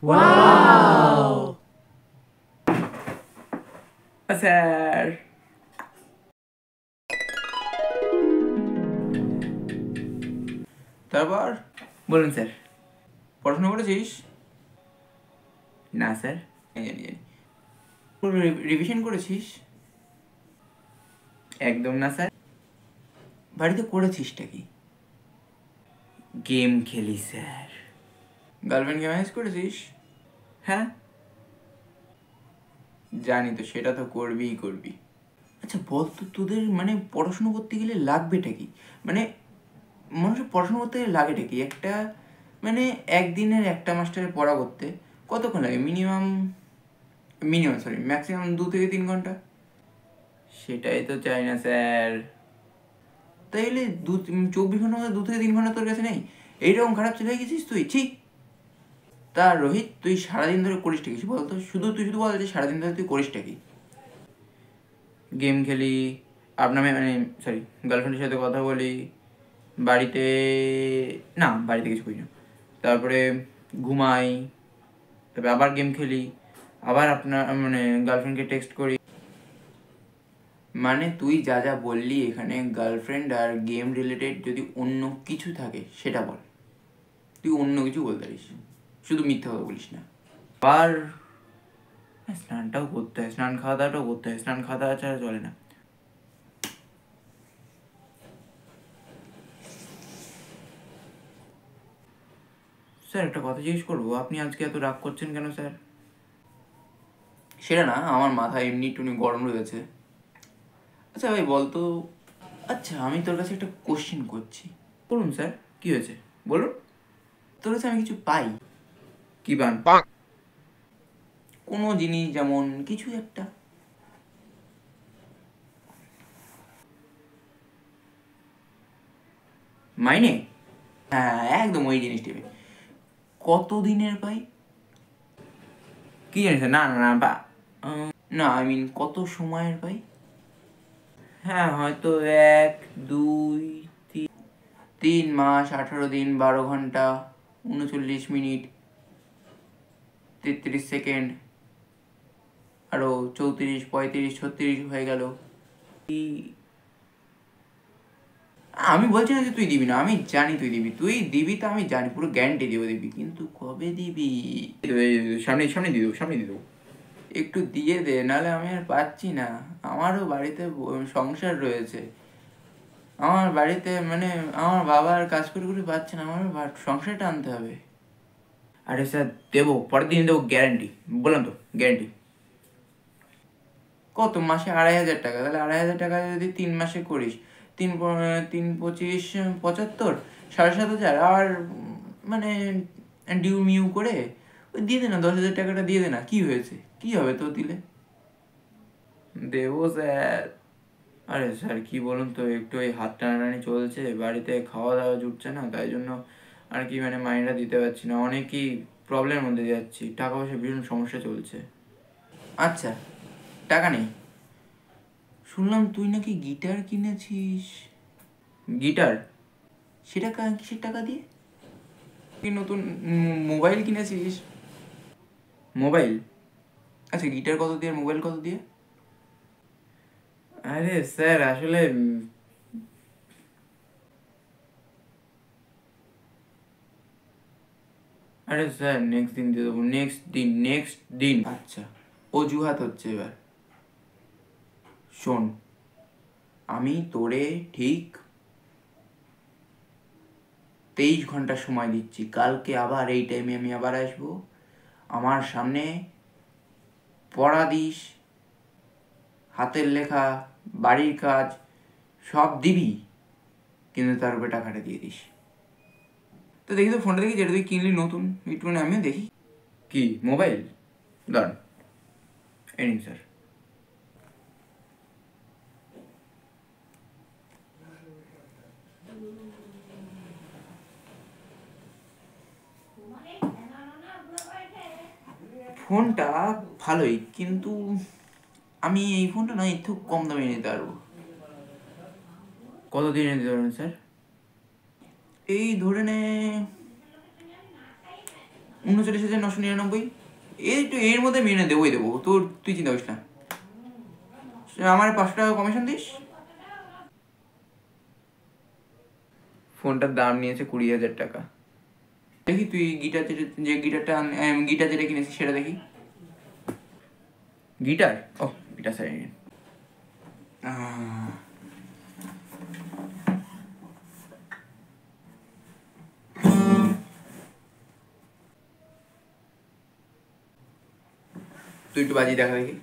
Wow sir তারপর বলুন sir পড়াশোনা করেছিস? না স্যার জানি জানি। রিভিশন করেছিস? একদম না স্যার। বাড়িতে করেছিসটা কি? গেম খেলি স্যার। গার্লফ্রেন্ডকে ম্যানেজ করেছিস? হ্যাঁ জানি তো, সেটা তো করবিই করবি। আচ্ছা বল তো, তোদের মানে পড়াশুনো করতে গেলে লাগবেটা কি? মানে মানুষের পড়াশুনো করতে গেলে লাগেটা কি? একটা মানে একদিনের একটা মাস্টারের পড়া করতে কতক্ষণ লাগে? মিনিমাম সরি ম্যাক্সিমাম 2 থেকে 3 ঘন্টা। সেটাই তো চাই না স্যার। তাইলে 24 ঘন্টা মধ্যে 2 থেকে 3 ঘন্টা তোর কাছে নেই? এইরকম খারাপ চলে গেছিস তুই? ঠিক তা রোহিত, তুই সারাদিন ধরে করিসটা কিছু বলতো? তুই শুধু বল যে সারাদিন ধরে তুই করিসটা কি? গেম খেলি, আপনার মানে সরি গার্লফ্রেন্ডের সাথে কথা বলি, বাড়িতে না বাড়িতে কিছু করি না, তারপরে ঘুমাই, তারপরে আবার গেম খেলি, আবার আপনার মানে গার্লফ্রেন্ডকে টেক্সট করি। মানে তুই যা যা বললি এখানে গার্লফ্রেন্ড আর গেম রিলেটেড যদি অন্য কিছু থাকে সেটা বল। তুই অন্য কিছু বলতে পারিস, শুধু মিথ্যা কথা বলিস না। আর স্নানটাও করতে হয়, স্নান খাওয়া দাওয়াটাও করতে হয়, স্নান খাওয়া দাওয়া ছাড়া চলে না। স্যার একটা কথা জিজ্ঞেস করবো, আপনি আজকে এত রাগ করছেন কেন স্যার? সেটা না, আমার মাথায় এমনি একটু গরম রয়েছে। আচ্ছা ভাই বলতো, আচ্ছা আমি তোর কাছে একটা কোশ্চেন করছি। বলুন স্যার, কি হয়েছে বলুন। তোর কাছে আমি কিছু পাই? কি পান? কোনো জিনিস, যেমন কিছু একটা। মাইনে? হ্যাঁ একদম ওই জিনিসটি। কত দিনের পাই? কি জানিস? না না না না আই মিন কত সময়ের পাই? হ্যাঁ হয়তো 1 2 3 মাস 18 দিন 12 ঘন্টা 39 মিনিট 33 সেকেন্ড, আরো 34 35 36 হয়ে গেল। আমি বলছি না যে তুই দিবি না, আমি জানি তুই দিবি, তো আমি জানি, পুরো গ্যারান্টি দিব দিবি, কিন্তু কবে দিবি? সামনে সামনে দিয়ে দেবো, সামনে দিয়ে দেবো। একটু দিয়ে দে, নাহলে আমি আর পাচ্ছি না। আমারও বাড়িতে সংসার রয়েছে। আমার বাড়িতে মানে আমার বাবার কাজ করে করে পাচ্ছে না, আমার সংসারটা আনতে হবে। আরে স্যার দেবো, পরের দিন দেবো, গ্যারান্টি, বললাম তো গ্যারান্টি। কত মাসে? 2,500 টাকা। তাহলে 2,500 টাকা যদি 3 মাসে করিস, 3 3 25 75, 7,500, আর মানে ডিউ মিউ করে ওই দিয়ে দে না, 10,000 টাকাটা দিয়ে দে না, কি হয়েছে? কি হবে তো দিলে? দেবো স্যার। আরে স্যার কি বলুন তো, একটু ওই হাত টানাটানি চলছে, বাড়িতে খাওয়া দাওয়া জুটছে না, তাই জন্য আর কি মানে মাইনেটা দিতে পারছি না, অনেকই প্রবলেমের মধ্যে যাচ্ছি, টাকা পয়সা ভীষণ সমস্যা চলছে। আচ্ছা টাকা নেই? শুনলাম তুই নাকি গিটার কিনেছিস। গিটার? সেটা কিসের টাকা দিয়ে? তুই নতুন মোবাইল কিনেছিস? মোবাইল? আচ্ছা গিটার কত দিয়ে, মোবাইল কত দিয়ে? আরে স্যার আসলে আরে স্যার নেক্সট দিন দিয়ে দেবো, নেক্সট দিন। আচ্ছা অজুহাত হচ্ছে এবার। শোন, আমি তোরে ঠিক 23 ঘন্টা সময় দিচ্ছি, কালকে আবার এই টাইমে আমি আবার আসবো, আমার সামনে পড়া দিস, হাতের লেখা, বাড়ির কাজ সব দিবি, কিন্তু তার উপরে টাকাটা দিয়ে দিস। তো দেখি তো ফোনটা দেখি, যেটা তুই কিনলি নতুন, একটুখানি আমিও দেখি। কি মোবাইল? দাঁড়ান এই নিন স্যার। ফোনটা ভালোই, কিন্তু আমি এই ফোনটা না একটু কম দামে নিতে পারবো। কত দিয়ে নিতে পারবেন স্যার? এই ধরে নে 39,999। এর মধ্যে মেনে দেবো তোর, তুই চিন্তা করিস না। আমার 500 টাকা কমিশন দিস। ফোনটার দাম নিয়েছে 20,000 টাকা। দেখি তুই গিটার যেটা কিনেছিস সেটা দেখি। গিটার, ও গিটার সাইড। তুই একটু বাজিয়ে দেখা দেখি।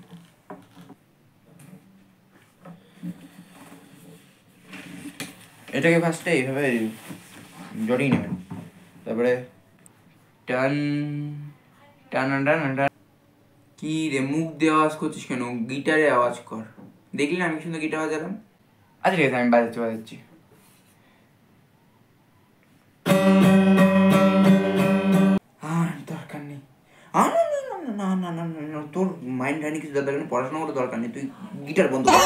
এটাকে ফার্স্টে এইভাবে জড়িয়ে নেবেন, তারপরে টান টান টান টান। কি রে মুখ দিয়ে আওয়াজ করছিস কেন? গিটারে আওয়াজ কর। দেখলি না আমি সুন্দর গিটার বাজালাম। আচ্ছা ঠিক আছে, আমি বাজাচ্ছি। দরকার নেই। না, তোর মাইন্ড রানি কিছু দরকার নেই, পড়াশোনা করার দরকার নেই, তুই গিটার বন্ধ কর।